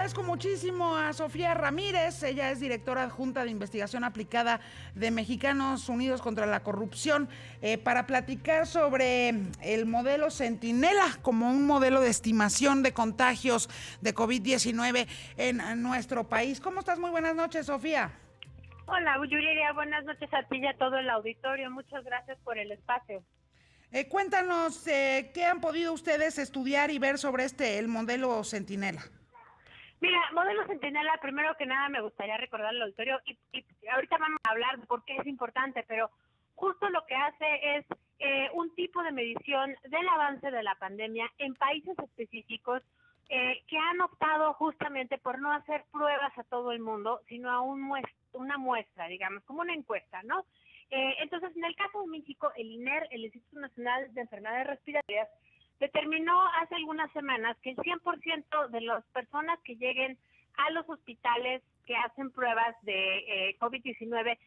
Agradezco muchísimo a Sofía Ramírez, ella es directora adjunta de investigación aplicada de Mexicanos Unidos contra la Corrupción, para platicar sobre el modelo Centinela como un modelo de estimación de contagios de COVID-19 en nuestro país. ¿Cómo estás? Muy buenas noches, Sofía. Hola, Yuriria, buenas noches a ti y a todo el auditorio. Muchas gracias por el espacio. Cuéntanos, ¿qué han podido ustedes estudiar y ver sobre el modelo Centinela? Mira, modelo Centinela, primero que nada me gustaría recordar al auditorio y ahorita vamos a hablar de por qué es importante, pero justo lo que hace es un tipo de medición del avance de la pandemia en países específicos que han optado justamente por no hacer pruebas a todo el mundo, sino a una muestra, digamos, como una encuesta, ¿no? Entonces, en el caso de México, el INER, el Instituto Nacional de Enfermedades Respiratorias, determinó hace algunas semanas que el 100% de las personas que lleguen a los hospitales que hacen pruebas de COVID-19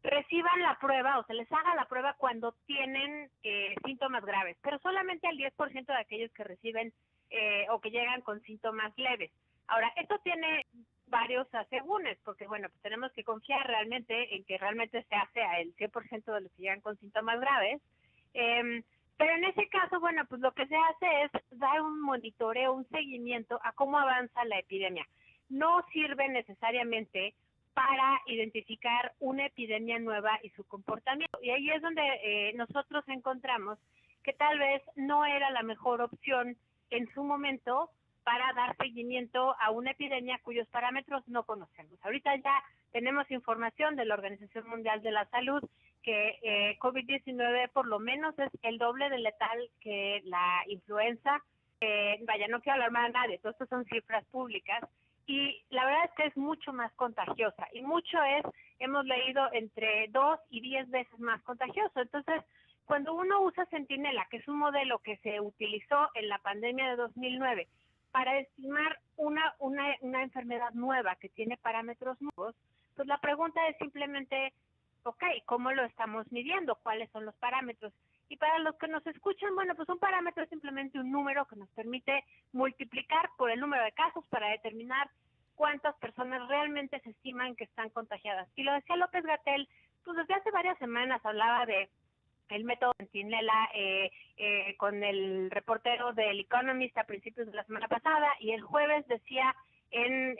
reciban la prueba o se les haga la prueba cuando tienen síntomas graves, pero solamente al 10% de aquellos que reciben o que llegan con síntomas leves. Ahora, esto tiene varios asegúnes, porque bueno, pues tenemos que confiar realmente en que realmente se hace al 100% de los que llegan con síntomas graves. Pero en ese caso, bueno, pues lo que se hace es dar un monitoreo, un seguimiento a cómo avanza la epidemia. No sirve necesariamente para identificar una epidemia nueva y su comportamiento. Y ahí es donde nosotros encontramos que tal vez no era la mejor opción en su momento para dar seguimiento a una epidemia cuyos parámetros no conocemos. Ahorita ya tenemos información de la Organización Mundial de la Salud que COVID-19 por lo menos es el doble de letal que la influenza. Vaya, no quiero alarmar a nadie, todo esto son cifras públicas y la verdad es que es mucho más contagiosa y hemos leído entre 2 y 10 veces más contagioso. Entonces, cuando uno usa Centinela, que es un modelo que se utilizó en la pandemia de 2009 para estimar una enfermedad nueva que tiene parámetros nuevos, pues la pregunta es simplemente, ok, ¿cómo lo estamos midiendo? ¿Cuáles son los parámetros? Y para los que nos escuchan, bueno, pues un parámetro es simplemente un número que nos permite multiplicar por el número de casos para determinar cuántas personas realmente se estiman que están contagiadas. Y lo decía López-Gatell, pues desde hace varias semanas hablaba de el método Centinela con el reportero del Economist a principios de la semana pasada, y el jueves decía en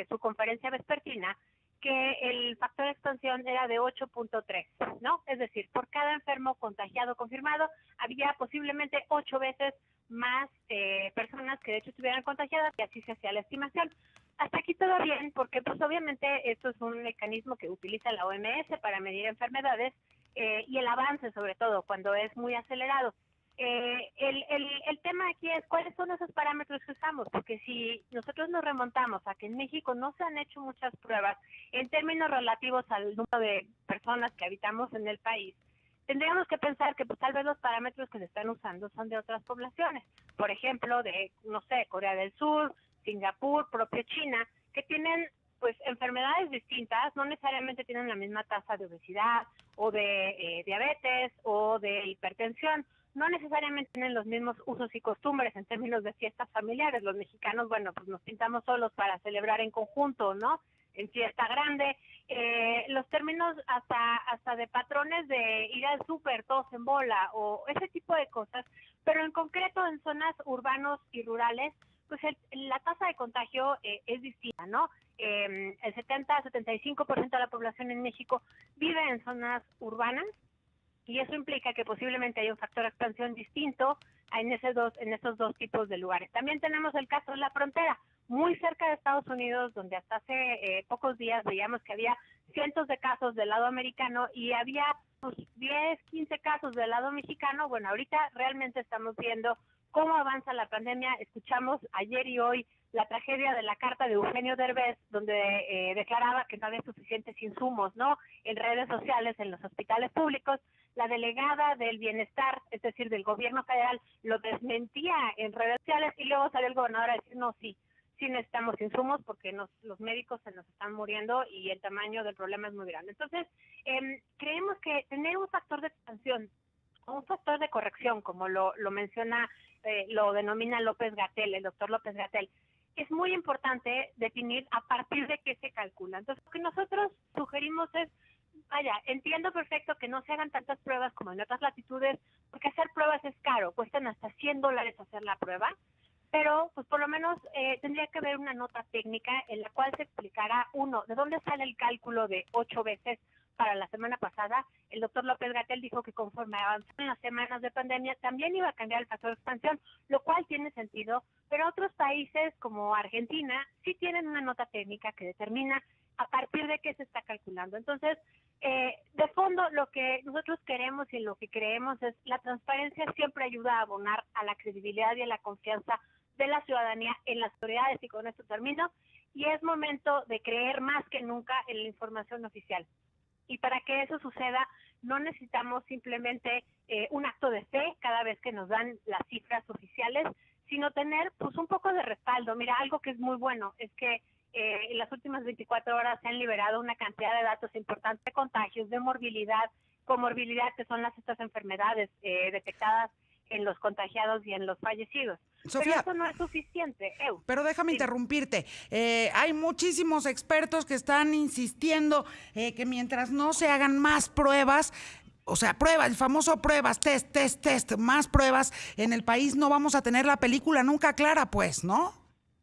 su conferencia vespertina que el factor de expansión era de 8.3, ¿no? Es decir, por cada enfermo contagiado confirmado, había posiblemente 8 veces más personas que de hecho estuvieran contagiadas, y así se hacía la estimación. Hasta aquí todo bien, porque pues obviamente esto es un mecanismo que utiliza la OMS para medir enfermedades y el avance, sobre todo, cuando es muy acelerado. El tema aquí es cuáles son esos parámetros que usamos, porque si nosotros nos remontamos a que en México no se han hecho muchas pruebas en términos relativos al número de personas que habitamos en el país, tendríamos que pensar que pues tal vez los parámetros que se están usando son de otras poblaciones, por ejemplo, de, no sé, Corea del Sur, Singapur, propio China, que tienen pues enfermedades distintas, no necesariamente tienen la misma tasa de obesidad o de diabetes o de hipertensión, no necesariamente tienen los mismos usos y costumbres en términos de fiestas familiares. Los mexicanos, bueno, pues nos pintamos solos para celebrar en conjunto, ¿no? En fiesta grande. Los términos hasta de patrones de ir al súper, todos en bola, o ese tipo de cosas, pero en concreto en zonas urbanos y rurales, pues la tasa de contagio es distinta, ¿no? El 70-75% de la población en México vive en zonas urbanas, y eso implica que posiblemente haya un factor de expansión distinto en esos dos tipos de lugares. También tenemos el caso de la frontera, muy cerca de Estados Unidos, donde hasta hace pocos días veíamos que había cientos de casos del lado americano y había pues, 10, 15 casos del lado mexicano. Bueno, ahorita realmente estamos viendo cómo avanza la pandemia. Escuchamos ayer y hoy la tragedia de la carta de Eugenio Derbez, donde declaraba que no había suficientes insumos, ¿no? En redes sociales, en los hospitales públicos. La delegada del bienestar, es decir, del gobierno federal, lo desmentía en redes sociales, y luego salió el gobernador a decir, no, sí necesitamos insumos porque los médicos se nos están muriendo y el tamaño del problema es muy grande. Entonces, creemos que tener un factor de expansión, un factor de corrección, como lo menciona, lo denomina López-Gatell, el doctor López-Gatell, es muy importante definir a partir de qué se calcula. Entonces, lo que nosotros sugerimos es, vaya, entiendo perfecto que no se hagan tantas pruebas como en otras latitudes, porque hacer pruebas es caro, cuestan hasta $100 hacer la prueba, pero pues por lo menos tendría que haber una nota técnica en la cual se explicara, uno, de dónde sale el cálculo de 8 veces para la semana pasada. El doctor López-Gatell dijo que conforme avanzaron las semanas de pandemia también iba a cambiar el factor de expansión, lo cual tiene sentido, pero otros países como Argentina sí tienen una nota técnica que determina a partir de qué se está calculando. Entonces, de fondo, lo que nosotros queremos y lo que creemos es la transparencia siempre ayuda a abonar a la credibilidad y a la confianza de la ciudadanía en las autoridades, y con esto termino, y es momento de creer más que nunca en la información oficial. Y para que eso suceda, no necesitamos simplemente un acto de fe cada vez que nos dan las cifras oficiales, sino tener pues un poco de respaldo. Mira, algo que es muy bueno es que en las últimas 24 horas se han liberado una cantidad de datos importantes de contagios, de morbilidad, comorbilidad, que son estas enfermedades detectadas en los contagiados y en los fallecidos. Sofía, pero eso no es suficiente. Pero déjame interrumpirte. Hay muchísimos expertos que están insistiendo que mientras no se hagan más pruebas, o sea, pruebas, el famoso pruebas, test, más pruebas en el país, no vamos a tener la película nunca clara, pues, ¿no?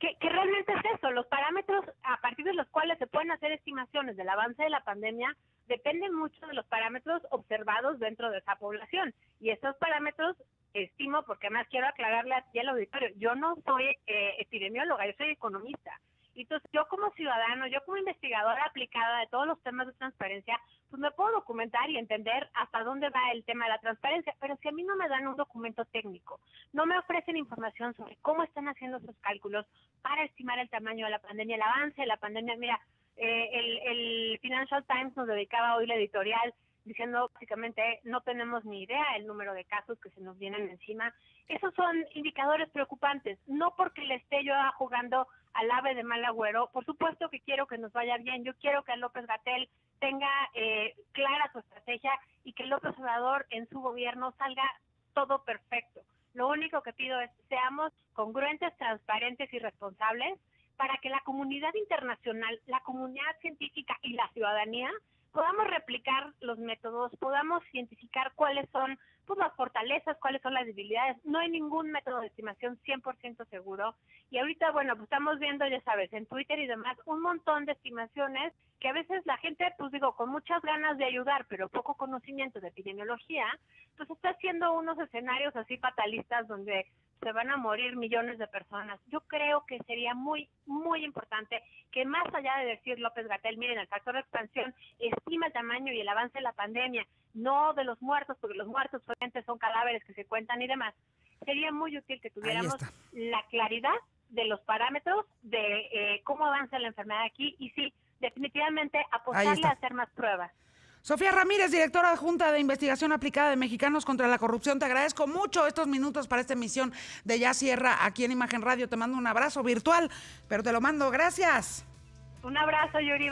Que realmente es eso, los parámetros a partir de los cuales se pueden hacer estimaciones del avance de la pandemia dependen mucho de los parámetros observados dentro de esa población. Y esos parámetros, estimo, porque además quiero aclararle aquí al auditorio, yo no soy epidemióloga, yo soy economista. Entonces, yo como ciudadano, yo como investigadora aplicada de todos los temas de transparencia, pues me puedo documentar y entender hasta dónde va el tema de la transparencia, pero si a mí no me dan un documento técnico, no me ofrecen información sobre cómo están haciendo sus cálculos para estimar el tamaño de la pandemia, el avance de la pandemia. Mira, el Financial Times nos dedicaba hoy la editorial diciendo básicamente no tenemos ni idea el número de casos que se nos vienen encima. Esos son indicadores preocupantes, no porque le esté yo jugando al ave de mal agüero. Por supuesto que quiero que nos vaya bien, yo quiero que López-Gatell tenga clara su estrategia y que López Obrador en su gobierno salga todo perfecto. Lo único que pido es seamos congruentes, transparentes y responsables para que la comunidad internacional, la comunidad científica y la ciudadanía podamos replicar los métodos, podamos identificar cuáles son pues las fortalezas, cuáles son las debilidades. No hay ningún método de estimación 100% seguro. Y ahorita, bueno, pues estamos viendo, ya sabes, en Twitter y demás, un montón de estimaciones que a veces la gente, pues digo, con muchas ganas de ayudar, pero poco conocimiento de epidemiología, pues está haciendo unos escenarios así fatalistas donde se van a morir millones de personas. Yo creo que sería muy, muy importante que más allá de decir López-Gatell, miren, el factor de expansión estima el tamaño y el avance de la pandemia, no de los muertos, porque los muertos obviamente son cadáveres que se cuentan y demás. Sería muy útil que tuviéramos la claridad de los parámetros de cómo avanza la enfermedad aquí y sí, definitivamente apostarle a hacer más pruebas. Sofía Ramírez, directora adjunta de Investigación Aplicada de Mexicanos contra la Corrupción, te agradezco mucho estos minutos para esta emisión de Ya Cierra aquí en Imagen Radio. Te mando un abrazo virtual, pero te lo mando. Gracias. Un abrazo, Yuri.